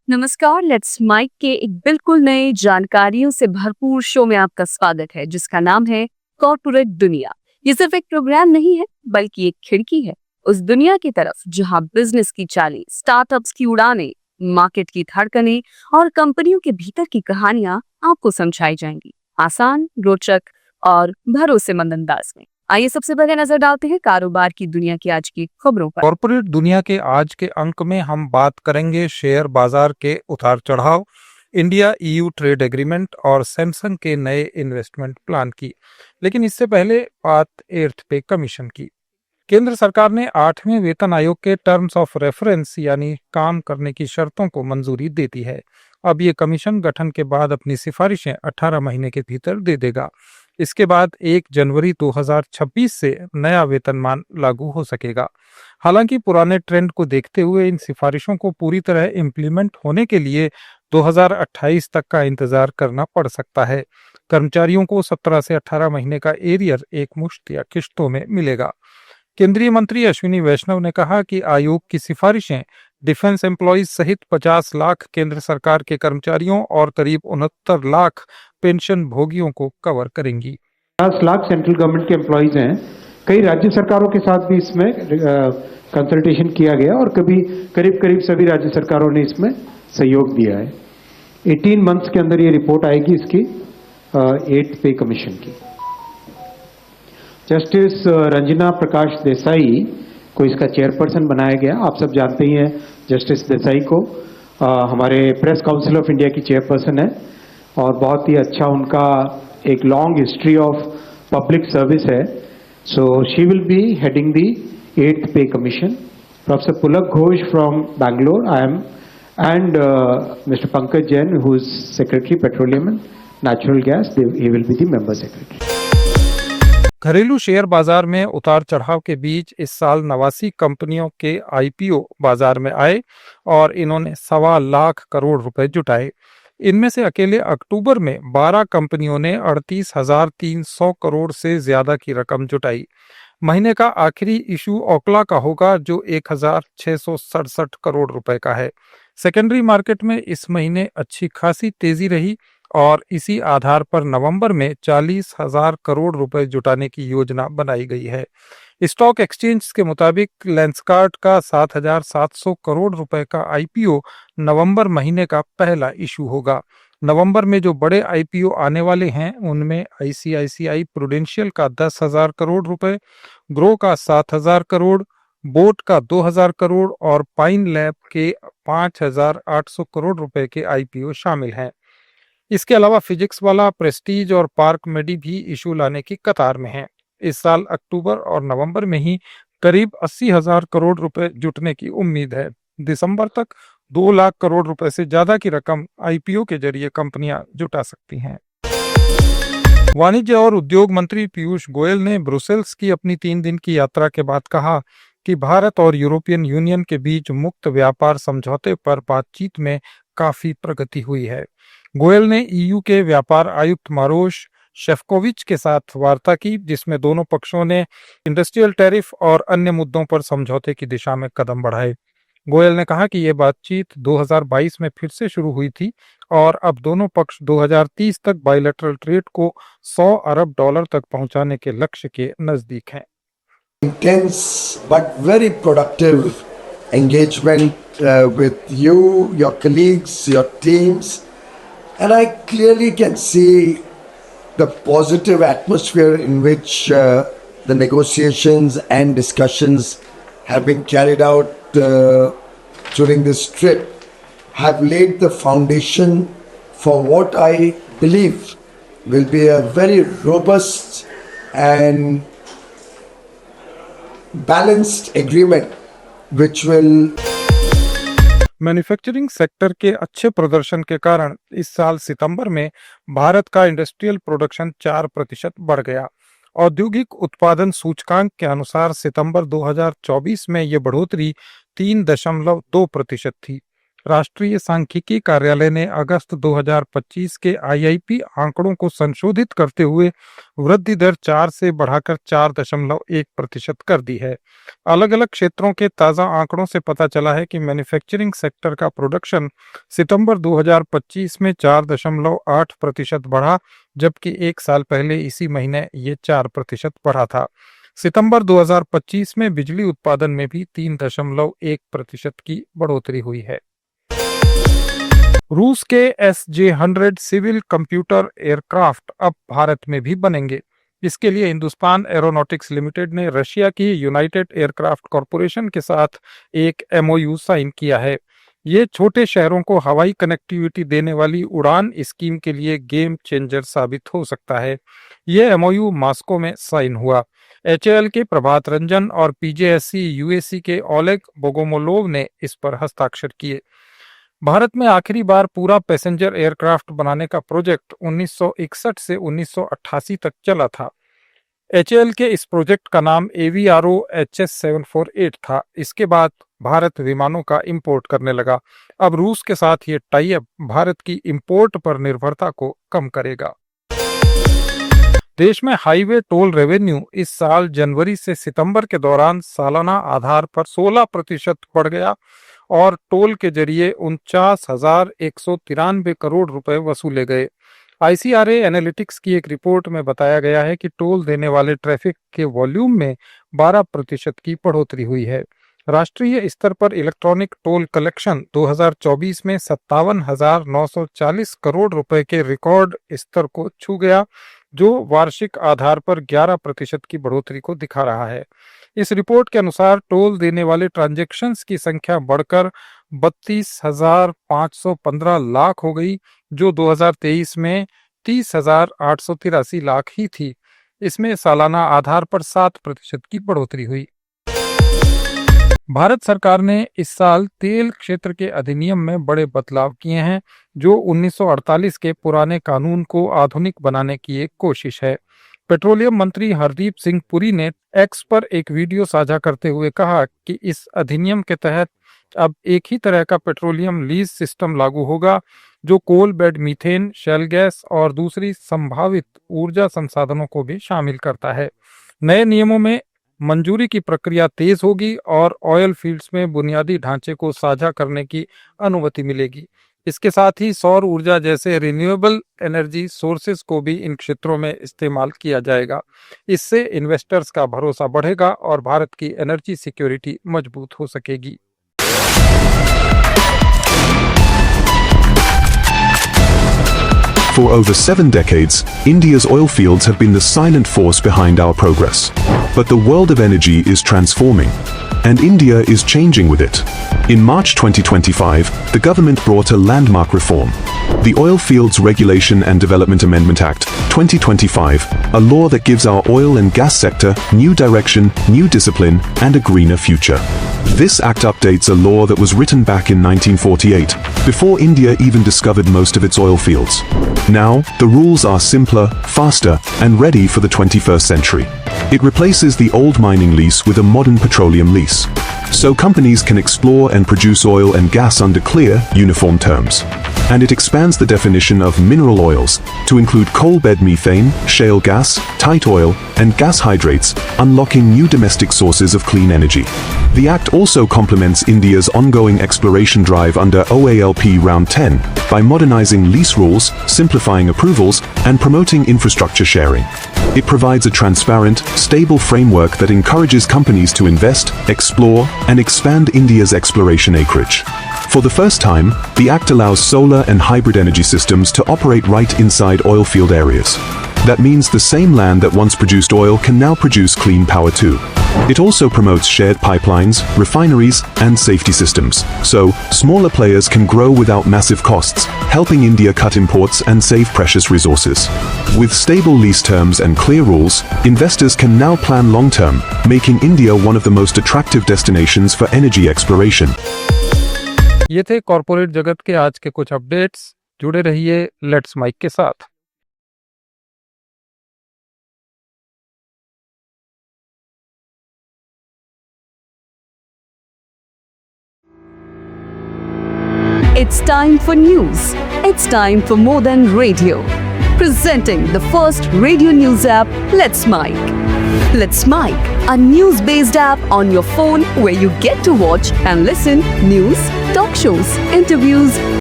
नमस्कार, let's mic के एक बिल्कुल नए जानकारियों से भरपूर शो में आपका स्वागत है जिसका नाम है कॉर्पोरेट दुनिया। ये सिर्फ एक प्रोग्राम नहीं है बल्कि एक खिड़की है उस दुनिया की तरफ जहां बिजनेस की चालें, स्टार्टअप्स की उड़ानें, मार्केट की धड़कनें और कंपनियों के भीतर की कहानियां आपको समझाई जाएंगी आसान, रोचक और भरोसेमंद अंदाज में। आइए सबसे पहले नजर डालते हैं कारोबार की दुनिया की आज की खबरों पर। कॉर्पोरेट दुनिया के आज के अंक में हम बात करेंगे शेयर बाजार के उतार चढ़ाव, इंडिया ईयू ट्रेड एग्रीमेंट और सैमसंग के नए इन्वेस्टमेंट प्लान की। लेकिन इससे पहले बात एर्थ पे कमीशन की। केंद्र सरकार ने 8वें वेतन आयोग के टर्म्स ऑफ रेफरेंस यानी काम करने की शर्तों को मंजूरी दे दी है। अब ये कमीशन गठन के बाद अपनी सिफारिशें 18 महीने के भीतर दे देगा। इसके बाद 1 जनवरी 2026 से नया वेतनमान लागू हो सकेगा। हालांकि पुराने ट्रेंड को देखते हुए इन सिफारिशों को पूरी तरह इम्प्लीमेंट होने के लिए 2028 तक का इंतजार करना पड़ सकता है। कर्मचारियों को 17 से 18 महीने का एरियर एक मुश्त या किश्तों में मिलेगा। केंद्रीय मंत्री अश्विनी वैष्णव ने कहा कि आयोग की सिफारिशें डिफेंस एम्प्लॉयज सहित 50 लाख केंद्र सरकार के कर्मचारियों और करीब 69 लाख पेंशन भोगियों को कवर करेंगी। 50 लाख सेंट्रल गवर्नमेंट के एम्प्लॉयज हैं। कई राज्य सरकारों के साथ भी इसमें कंसल्टेशन किया गया और करीब करीब सभी राज्य सरकारों ने इसमें सहयोग दिया है। 18 मंथ्स के अंदर ये रिपोर्ट आएगी इसकी 8th पे कमीशन की। जस्टिस रंजना प्रकाश देसाई को इसका चेयरपर्सन बनाया गया। आप सब जानते ही हैं जस्टिस देसाई को, हमारे प्रेस काउंसिल ऑफ इंडिया की चेयरपर्सन है और बहुत ही अच्छा उनका एक long history of public service है। So she will be heading the 8th pay commission. Professor Pulak Ghosh from Bangalore I M and mister Pankaj Jain who is secretary petroleum and natural gas, he will be the member secretary. घरेलू share बाजार में उतार चढ़ाव के बीच इस साल 89 कंपनियों के आईपीओ बाजार में आए और इन्होंने 1.25 लाख करोड़ रुपए जुटाए। इनमें से अकेले अक्टूबर में 12 कंपनियों ने 38,300 करोड़ से ज्यादा की रकम जुटाई। महीने का आखिरी इशू ओखला का होगा जो 1,667 करोड़ रुपए का है। सेकेंडरी मार्केट में इस महीने अच्छी खासी तेजी रही और इसी आधार पर नवंबर में 40,000 करोड़ रुपए जुटाने की योजना बनाई गई है। स्टॉक एक्सचेंज के मुताबिक लेंसकार्ट का 7,700 करोड़ रुपए का आईपीओ नवंबर महीने का पहला इशू होगा। नवंबर में जो बड़े आईपीओ आने वाले हैं उनमें आईसीआईसीआई प्रूडेंशियल का 10,000 करोड़ रुपए, ग्रो का 7,000 करोड़, बोट का 2,000 करोड़ और पाइन लैब के 5,800 करोड़ रुपए के आईपीओ शामिल हैं। इसके अलावा फिजिक्स वाला, प्रेस्टीज और पार्क मेडी भी इशू लाने की कतार में हैं। इस साल अक्टूबर और नवंबर में ही करीब 80,000 करोड़ रुपए जुटने की उम्मीद है। दिसंबर तक 2 लाख करोड़ रुपए से ज्यादा की रकम आईपीओ के जरिए कंपनियां जुटा सकती हैं। वाणिज्य और उद्योग मंत्री पीयूष गोयल ने ब्रुसेल्स की अपनी 3 दिन की यात्रा के बाद कहा कि भारत और यूरोपियन यूनियन के बीच मुक्त व्यापार समझौते पर बातचीत में काफी प्रगति हुई है। गोयल ने ईयू के व्यापार आयुक्त मारोश शेफकोविच के साथ वार्ता की जिसमें दोनों पक्षों ने इंडस्ट्रियल टैरिफ और अन्य मुद्दों पर समझौते की दिशा में कदम बढ़ाए। गोयल ने कहा कि यह बातचीत 2022 में फिर से शुरू हुई थी और अब दोनों पक्ष 2030 तक बायलैटरल ट्रेड को $100 अरब तक पहुंचाने के लक्ष्य के नजदीक हैं। Intense but very productive engagement with you, your colleagues, your teams, and I clearly can see the positive atmosphere in which the negotiations and discussions have been carried out during this trip have laid the foundation for what I believe will be a very robust and balanced agreement which will manufacturing sector के अच्छे प्रदर्शन के कारण इस साल सितंबर में भारत का industrial production 4% बढ़ गया। औद्योगिक उत्पादन सूचकांक के अनुसार सितंबर 2024 में यह बढ़ोतरी 3.2% थी। राष्ट्रीय सांख्यिकी कार्यालय ने अगस्त 2025 के आईआईपी आंकड़ों को संशोधित करते हुए वृद्धि दर 4 से बढ़ाकर 4.1% कर दी है। अलग अलग क्षेत्रों के ताजा आंकड़ों से पता चला है कि मैन्युफैक्चरिंग सेक्टर का प्रोडक्शन सितंबर 2025 में 4.8% बढ़ा, जबकि एक साल पहले इसी महीने ये 4% बढ़ा था। सितंबर 2025 में बिजली उत्पादन में भी 3.1% की बढ़ोतरी हुई है। रूस के SJ-100 सिविल कंप्यूटर एयरक्राफ्ट अब भारत में भी बनेंगे। इसके लिए हिंदुस्तान एरोनॉटिक्स लिमिटेड ने रशिया की यूनाइटेड एयरक्राफ्ट कॉरपोरेशन के साथ एक MOU साइन किया है। ये छोटे शहरों को हवाई कनेक्टिविटी देने वाली उड़ान स्कीम के लिए गेम चेंजर साबित हो सकता है। ये MOU मॉस्को में साइन हुआ। HAL के प्रभात रंजन और PJSC UAC के ओलेग बोगोमोलोव ने इस पर हस्ताक्षर किए। भारत में आखिरी बार पूरा पैसेंजर एयरक्राफ्ट बनाने का प्रोजेक्ट 1961 से 1988 तक चला था। HAL के इस प्रोजेक्ट का नाम AVRO HS748 था। इसके बाद भारत विमानों का इंपोर्ट करने लगा। अब रूस के साथ ये टाई अप भारत की इंपोर्ट पर निर्भरता को कम करेगा। देश में हाईवे टोल रेवेन्यू इस साल जनवरी से सितंबर के दौरान सालाना आधार पर 16% बढ़ गया और टोल के जरिए 49,193 करोड़ रुपए वसूले गए। ICRA एनालिटिक्स की एक रिपोर्ट में बताया गया है कि टोल देने वाले ट्रैफिक के वॉल्यूम में 12% की बढ़ोतरी हुई है। राष्ट्रीय स्तर पर इलेक्ट्रॉनिक टोल कलेक्शन 2024 में 57,940 करोड़ रुपए के रिकॉर्ड स्तर को छू गया, जो वार्षिक आधार पर 11% की बढ़ोतरी को दिखा रहा है। इस रिपोर्ट के अनुसार टोल देने वाले ट्रांजैक्शंस की संख्या बढ़कर 32,515 लाख हो गई, जो 2023 में 30,883 लाख ही थी। इसमें सालाना आधार पर 7% की बढ़ोतरी हुई। भारत सरकार ने इस साल तेल क्षेत्र के अधिनियम में बड़े बदलाव किए हैं, जो 1948 के पुराने कानून को आधुनिक बनाने की एक कोशिश है। पेट्रोलियम मंत्री हरदीप सिंह पुरी ने एक्स पर एक वीडियो साझा करते हुए कहा कि इस अधिनियम के तहत अब एक ही तरह का पेट्रोलियम लीज सिस्टम लागू होगा, जो coal bed methane, shale gas और दूसरी संभावित ऊर्जा संसाधनों को भी शामिल करता है। नए नियमों में मंजूरी की प्रक्रिया तेज होगी और ऑयल फील्ड्स में बुनियादी ढांचे को साझा करने की अनुमति मिलेगी। इसके साथ ही सौर ऊर्जा जैसे रिन्यूएबल एनर्जी सोर्सेज को भी इन क्षेत्रों में इस्तेमाल किया जाएगा। इससे इन्वेस्टर्स का भरोसा बढ़ेगा और भारत की एनर्जी सिक्योरिटी मजबूत हो सकेगी। For over 7 decades, India's oil fields have been the silent force behind our progress. But the world of energy is transforming, and India is changing with it. In March 2025, the government brought a landmark reform, the Oil Fields Regulation and Development Amendment Act 2025, a law that gives our oil and gas sector new direction, new discipline, and a greener future. This act updates a law that was written back in 1948, before India even discovered most of its oil fields. Now, the rules are simpler, faster, and ready for the 21st century. It replaces the old mining lease with a modern petroleum lease, so companies can explore and produce oil and gas under clear, uniform terms. And it expands the definition of mineral oils to include coal bed methane, shale gas, tight oil, and gas hydrates, unlocking new domestic sources of clean energy. The Act also complements India's ongoing exploration drive under OALP Round 10 by modernizing lease rules, simplifying approvals, and promoting infrastructure sharing. It provides a transparent, stable framework that encourages companies to invest, explore, and expand India's exploration acreage. For the first time, the Act allows solar and hybrid energy systems to operate right inside oil field areas. That means the same land that once produced oil can now produce clean power too. It also promotes shared pipelines, refineries, and safety systems, so smaller players can grow without massive costs, helping India cut imports and save precious resources. With stable lease terms and clear rules, investors can now plan long-term, making India one of the most attractive destinations for energy exploration. ये थे corporate जगत के आज के कुछ updates. जुड़े रहिए let's mic के साथ। It's time for news. It's time for more than radio. Presenting the first radio news app, Let's Mic. Let's Mic, a news-based app on your phone where you get to watch and listen news, talk shows, interviews,